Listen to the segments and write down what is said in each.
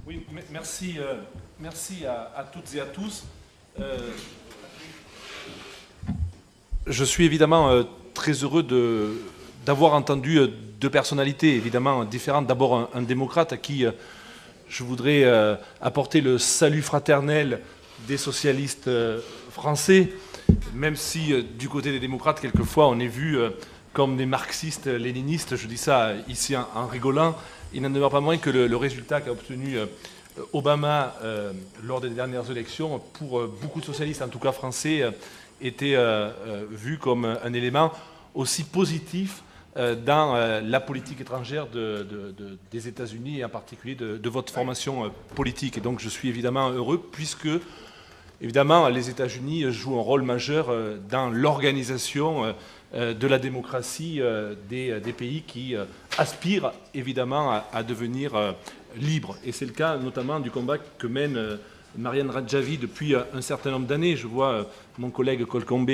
Oui, merci, merci à toutes et à tous. Je suis évidemment très heureux d'avoir entendu deux personnalités évidemment différentes. D'abord un démocrate à qui je voudrais apporter le salut fraternel des socialistes français, même si du côté des démocrates, quelquefois, on est vu comme des marxistes-léninistes. Je dis ça ici en rigolant. Il n'en demeure pas moins que le résultat qu'a obtenu Obama lors des dernières élections, pour beaucoup de socialistes, en tout cas français, était vu comme un élément aussi positif dans la politique étrangère des États-Unis et en particulier de votre formation politique. Et donc je suis évidemment heureux puisque, évidemment, les États-Unis jouent un rôle majeur dans l'organisation de la démocratie des pays qui aspirent évidemment à devenir libres. Et c'est le cas notamment du combat que mène Mariane Radjavi depuis un certain nombre d'années. Je vois mon collègue Kolkombe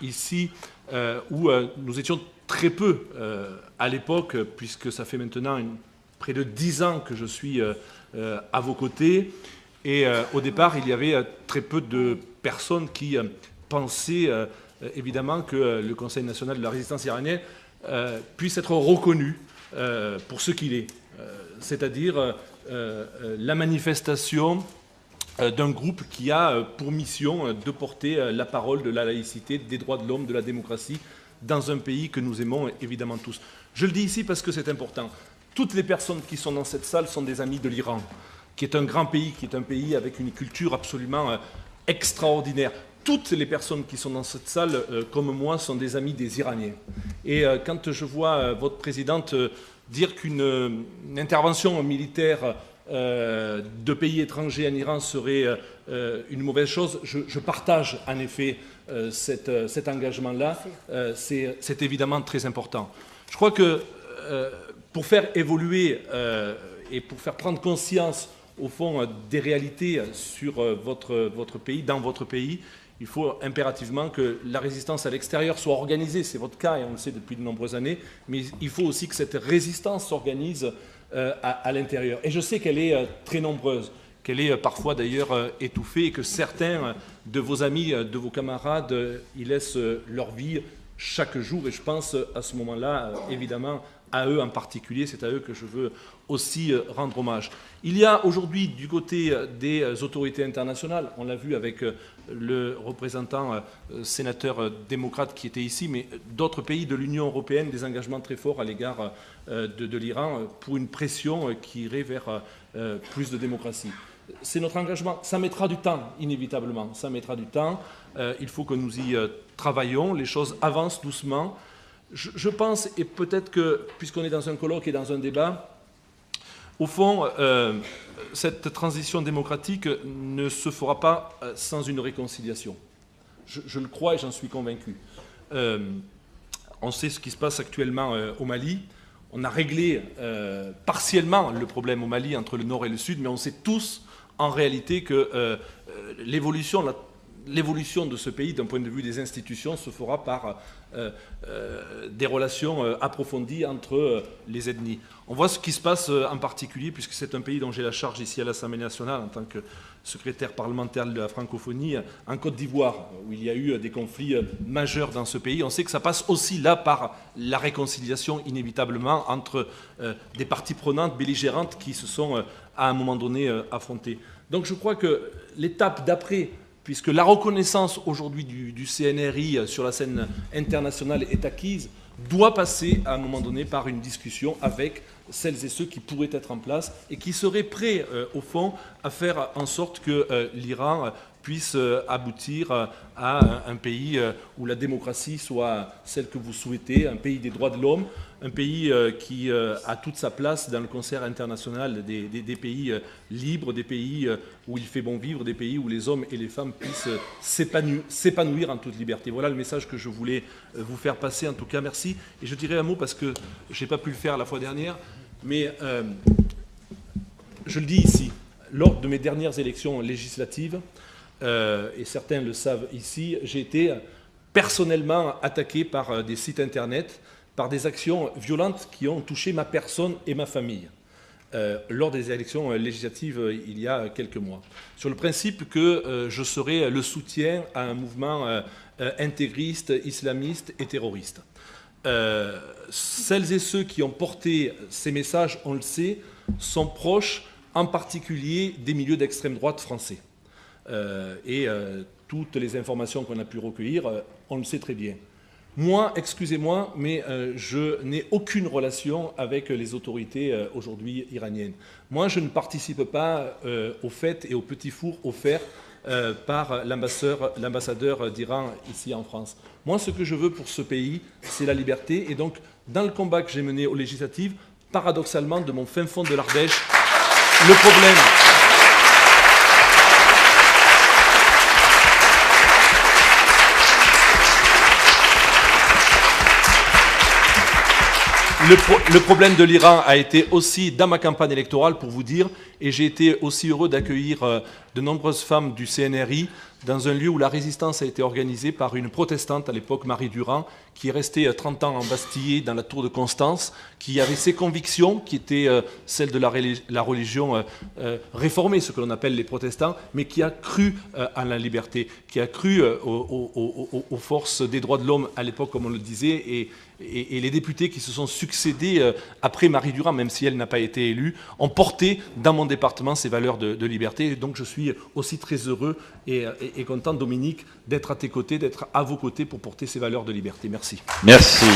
ici, où nous étions très peu à l'époque, puisque ça fait maintenant près de 10 ans que je suis à vos côtés. Et au départ, il y avait très peu de personnes qui pensaient évidemment que le Conseil national de la résistance iranienne puisse être reconnu pour ce qu'il est, c'est-à-dire la manifestation d'un groupe qui a pour mission de porter la parole de la laïcité, des droits de l'homme, de la démocratie, dans un pays que nous aimons évidemment tous. Je le dis ici parce que c'est important. Toutes les personnes qui sont dans cette salle sont des amis de l'Iran, qui est un grand pays, qui est un pays avec une culture absolument extraordinaire. Toutes les personnes qui sont dans cette salle, comme moi, sont des amis des Iraniens. Et quand je vois votre présidente dire qu'une intervention militaire de pays étrangers en Iran serait une mauvaise chose, je partage en effet cet engagement-là. C'est évidemment très important. Je crois que pour faire évoluer et pour faire prendre conscience au fond des réalités sur votre pays, dans votre pays, il faut impérativement que la résistance à l'extérieur soit organisée. C'est votre cas et on le sait depuis de nombreuses années, mais il faut aussi que cette résistance s'organise à l'intérieur. Et je sais qu'elle est très nombreuse, qu'elle est parfois d'ailleurs étouffée et que certains de vos amis, de vos camarades, y laissent leur vie chaque jour. Et je pense à ce moment-là, évidemment, à eux en particulier, c'est à eux que je veux aussi rendre hommage. Il y a aujourd'hui du côté des autorités internationales, on l'a vu avec le représentant sénateur démocrate qui était ici, mais d'autres pays de l'Union européenne, des engagements très forts à l'égard de l'Iran pour une pression qui irait vers plus de démocratie. C'est notre engagement. Ça mettra du temps, inévitablement. Ça mettra du temps. Il faut que nous y travaillions. Les choses avancent doucement. Je pense, et peut-être que, puisqu'on est dans un colloque et dans un débat, au fond, cette transition démocratique ne se fera pas sans une réconciliation. Je le crois et j'en suis convaincu. On sait ce qui se passe actuellement au Mali. On a réglé partiellement le problème au Mali entre le nord et le sud, mais on sait tous en réalité que l'évolution de ce pays, d'un point de vue des institutions, se fera par des relations approfondies entre les ethnies. On voit ce qui se passe en particulier, puisque c'est un pays dont j'ai la charge ici à l'Assemblée nationale en tant que secrétaire parlementaire de la francophonie, en Côte d'Ivoire, où il y a eu des conflits majeurs dans ce pays. On sait que ça passe aussi là par la réconciliation, inévitablement, entre des parties prenantes, belligérantes, qui se sont à un moment donné affrontées. Donc je crois que l'étape d'après, puisque la reconnaissance aujourd'hui du CNRI sur la scène internationale est acquise, doit passer à un moment donné par une discussion avec celles et ceux qui pourraient être en place et qui seraient prêts, au fond, à faire en sorte que l'Iran puisse aboutir à un pays où la démocratie soit celle que vous souhaitez, un pays des droits de l'homme, un pays qui a toute sa place dans le concert international des pays libres, des pays où il fait bon vivre, des pays où les hommes et les femmes puissent s'épanouir en toute liberté. Voilà le message que je voulais vous faire passer. En tout cas, merci. Et je dirais un mot parce que je n'ai pas pu le faire la fois dernière, mais je le dis ici, lors de mes dernières élections législatives, et certains le savent ici, j'ai été personnellement attaqué par des sites internet, par des actions violentes qui ont touché ma personne et ma famille. lors des élections législatives il y a quelques mois, sur le principe que je serais le soutien à un mouvement intégriste, islamiste et terroriste. Celles et ceux qui ont porté ces messages, on le sait, sont proches en particulier des milieux d'extrême droite français. Toutes les informations qu'on a pu recueillir, on le sait très bien. Moi, excusez-moi, mais je n'ai aucune relation avec les autorités aujourd'hui iraniennes. Moi, je ne participe pas aux fêtes et aux petits fours offerts par l'ambassadeur d'Iran ici en France. Moi, ce que je veux pour ce pays, c'est la liberté. Et donc, dans le combat que j'ai mené aux législatives, paradoxalement, de mon fin fond de l'Ardèche, le problème... Le problème de l'Iran a été aussi dans ma campagne électorale, pour vous dire, et j'ai été aussi heureux d'accueillir de nombreuses femmes du CNRI dans un lieu où la résistance a été organisée par une protestante à l'époque, Marie Durand, qui est restée 30 ans embastillée dans la tour de Constance, qui avait ses convictions, qui étaient celles de la religion réformée, ce que l'on appelle les protestants, mais qui a cru à la liberté, qui a cru aux forces des droits de l'homme à l'époque, comme on le disait, et les députés qui se sont succédés après Marie Durand, même si elle n'a pas été élue, ont porté dans mon département ces valeurs de liberté. Et donc je suis aussi très heureux et content, Dominique, d'être à tes côtés, d'être à vos côtés pour porter ces valeurs de liberté. Merci. Merci.